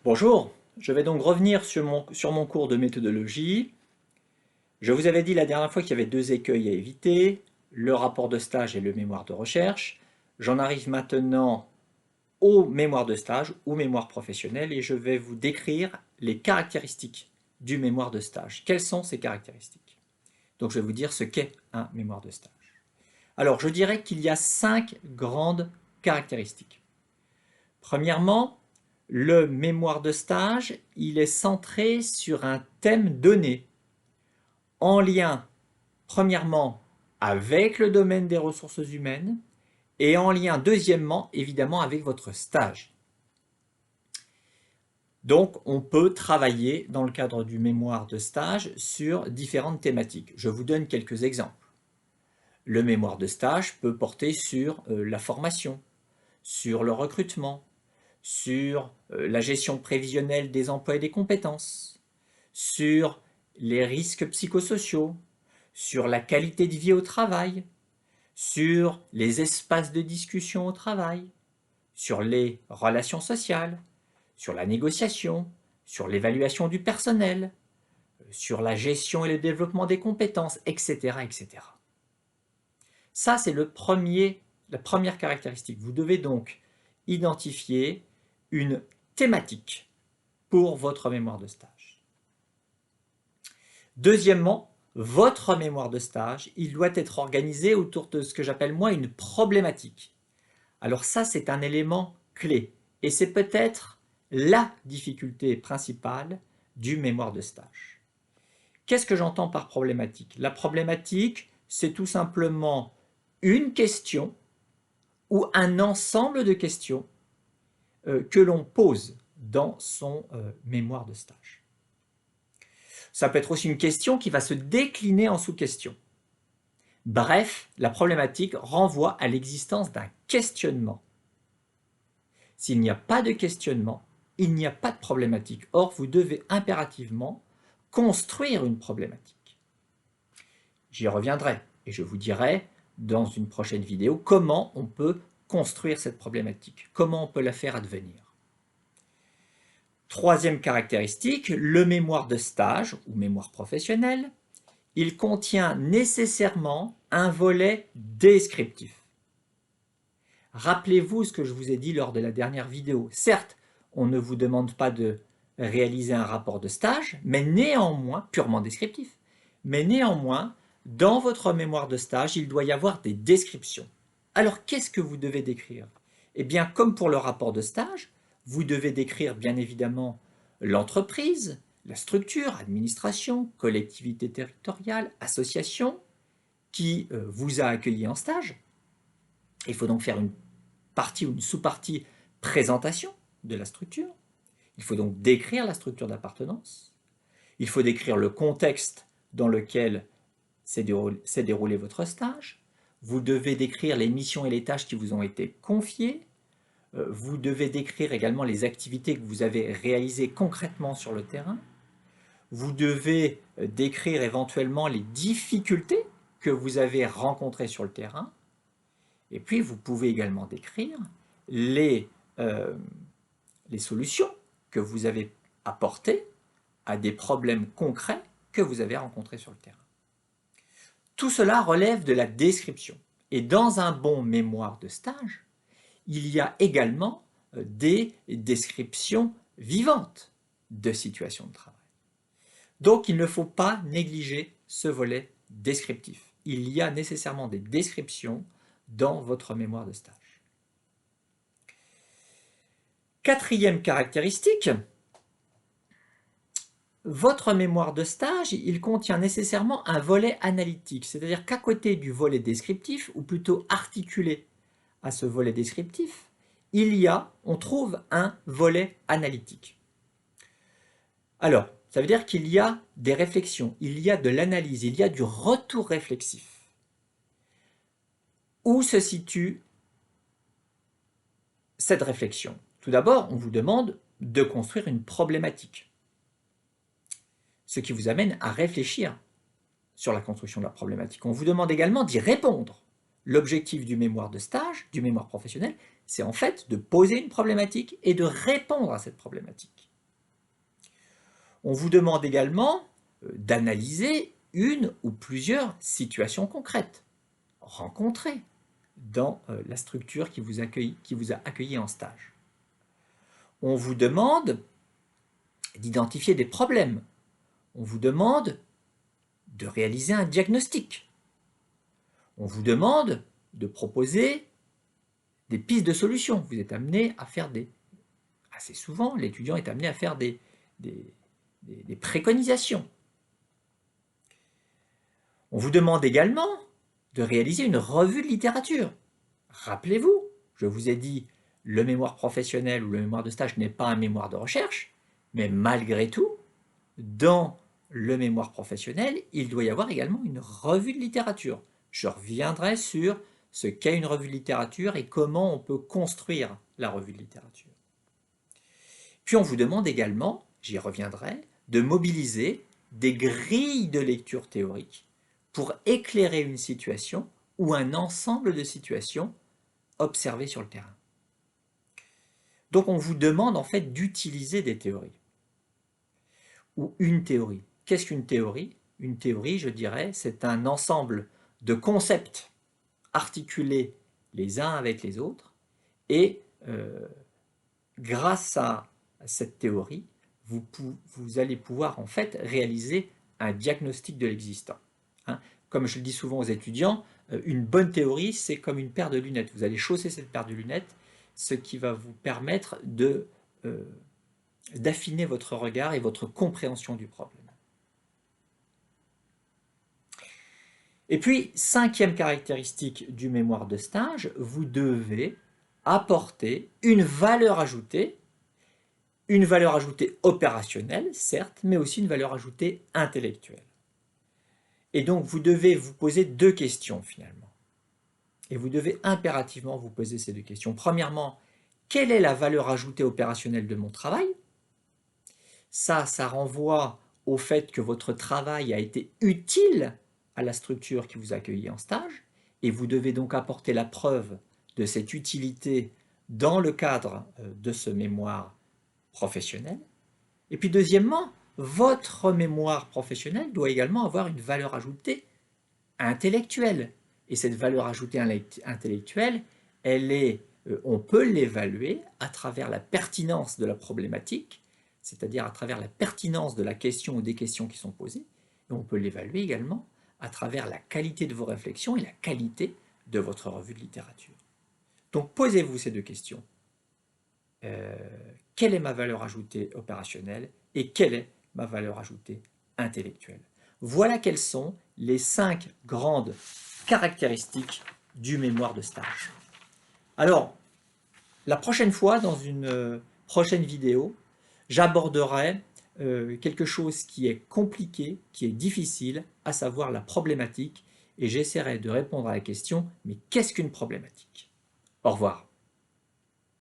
Bonjour, je vais donc revenir sur mon cours de méthodologie. Je vous avais dit la dernière fois qu'il y avait deux écueils à éviter, le rapport de stage et le mémoire de recherche. J'en arrive maintenant au mémoire de stage ou mémoire professionnel et je vais vous décrire les caractéristiques du mémoire de stage. Quelles sont ces caractéristiques? Donc je vais vous dire ce qu'est un mémoire de stage. Alors je dirais qu'il y a 5 grandes caractéristiques. Premièrement, le mémoire de stage, il est centré sur un thème donné, en lien, premièrement, avec le domaine des ressources humaines, et en lien, deuxièmement, évidemment, avec votre stage. Donc, on peut travailler dans le cadre du mémoire de stage sur différentes thématiques. Je vous donne quelques exemples. Le mémoire de stage peut porter sur la formation, sur le recrutement, sur la gestion prévisionnelle des emplois et des compétences, sur les risques psychosociaux, sur la qualité de vie au travail, sur les espaces de discussion au travail, sur les relations sociales, sur la négociation, sur l'évaluation du personnel, sur la gestion et le développement des compétences, etc. etc. Ça, c'est la première caractéristique. Vous devez donc identifier une thématique pour votre mémoire de stage. Deuxièmement, votre mémoire de stage, il doit être organisé autour de ce que j'appelle moi une problématique. Alors ça, c'est un élément clé et c'est peut-être la difficulté principale du mémoire de stage. Qu'est-ce que j'entends par problématique? La problématique, c'est tout simplement une question ou un ensemble de questions que l'on pose dans son mémoire de stage. Ça peut être aussi une question qui va se décliner en sous-question. Bref, la problématique renvoie à l'existence d'un questionnement. S'il n'y a pas de questionnement, il n'y a pas de problématique. Or, vous devez impérativement construire une problématique. J'y reviendrai et je vous dirai dans une prochaine vidéo comment on peut construire cette problématique, comment on peut la faire advenir. Troisième caractéristique, le mémoire de stage ou mémoire professionnel, il contient nécessairement un volet descriptif. Rappelez-vous ce que je vous ai dit lors de la dernière vidéo. Certes, on ne vous demande pas de réaliser un rapport de stage, mais néanmoins, purement descriptif, mais néanmoins, dans votre mémoire de stage, il doit y avoir des descriptions. Alors, qu'est-ce que vous devez décrire? Eh bien, comme pour le rapport de stage, vous devez décrire bien évidemment l'entreprise, la structure, administration, collectivité territoriale, association qui vous a accueilli en stage. Il faut donc faire une partie ou une sous-partie présentation de la structure. Il faut donc décrire la structure d'appartenance. Il faut décrire le contexte dans lequel s'est déroulé votre stage. Vous devez décrire les missions et les tâches qui vous ont été confiées. Vous devez décrire également les activités que vous avez réalisées concrètement sur le terrain. Vous devez décrire éventuellement les difficultés que vous avez rencontrées sur le terrain. Et puis, vous pouvez également décrire les solutions que vous avez apportées à des problèmes concrets que vous avez rencontrés sur le terrain. Tout cela relève de la description. Et dans un bon mémoire de stage, il y a également des descriptions vivantes de situations de travail. Donc, il ne faut pas négliger ce volet descriptif. Il y a nécessairement des descriptions dans votre mémoire de stage. Quatrième caractéristique, votre mémoire de stage, il contient nécessairement un volet analytique, c'est-à-dire qu'à côté du volet descriptif, ou plutôt articulé à ce volet descriptif, on trouve un volet analytique. Alors, ça veut dire qu'il y a des réflexions, il y a de l'analyse, il y a du retour réflexif. Où se situe cette réflexion? Tout d'abord, on vous demande de construire une problématique, ce qui vous amène à réfléchir sur la construction de la problématique. On vous demande également d'y répondre. L'objectif du mémoire de stage, du mémoire professionnel, c'est en fait de poser une problématique et de répondre à cette problématique. On vous demande également d'analyser une ou plusieurs situations concrètes rencontrées dans la structure qui vous a accueilli en stage. On vous demande d'identifier des problèmes. On vous demande de réaliser un diagnostic. On vous demande de proposer des pistes de solutions. Vous êtes amené à faire assez souvent, l'étudiant est amené à faire des préconisations. On vous demande également de réaliser une revue de littérature. Rappelez-vous, je vous ai dit, le mémoire professionnel ou le mémoire de stage n'est pas un mémoire de recherche, mais malgré tout, dans le mémoire professionnel, il doit y avoir également une revue de littérature. Je reviendrai sur ce qu'est une revue de littérature et comment on peut construire la revue de littérature. Puis on vous demande également, j'y reviendrai, de mobiliser des grilles de lecture théorique pour éclairer une situation ou un ensemble de situations observées sur le terrain. Donc on vous demande en fait d'utiliser des théories ou une théorie. Qu'est-ce qu'une théorie? Une théorie, je dirais, c'est un ensemble de concepts articulés les uns avec les autres et grâce à cette théorie, vous allez pouvoir en fait réaliser un diagnostic de l'existant. Comme je le dis souvent aux étudiants, une bonne théorie, c'est comme une paire de lunettes. Vous allez chausser cette paire de lunettes, ce qui va vous permettre d'affiner votre regard et votre compréhension du problème. Et puis, cinquième caractéristique du mémoire de stage, vous devez apporter une valeur ajoutée opérationnelle, certes, mais aussi une valeur ajoutée intellectuelle. Et donc, vous devez vous poser deux questions, finalement. Et vous devez impérativement vous poser ces deux questions. Premièrement, quelle est la valeur ajoutée opérationnelle de mon travail? Ça renvoie au fait que votre travail a été utile à la structure qui vous a accueilli en stage, et vous devez donc apporter la preuve de cette utilité dans le cadre de ce mémoire professionnel. Et puis deuxièmement, votre mémoire professionnel doit également avoir une valeur ajoutée intellectuelle. Et cette valeur ajoutée intellectuelle, on peut l'évaluer à travers la pertinence de la problématique, c'est-à-dire à travers la pertinence de la question ou des questions qui sont posées, et on peut l'évaluer également à travers la qualité de vos réflexions et la qualité de votre revue de littérature. Donc posez-vous ces deux questions. Quelle est ma valeur ajoutée opérationnelle et quelle est ma valeur ajoutée intellectuelle? Voilà quelles sont les 5 grandes caractéristiques du mémoire de stage. Alors, la prochaine fois, dans une prochaine vidéo, j'aborderai quelque chose qui est compliqué, qui est difficile, à savoir la problématique, et j'essaierai de répondre à la question, mais qu'est-ce qu'une problématique? Au revoir.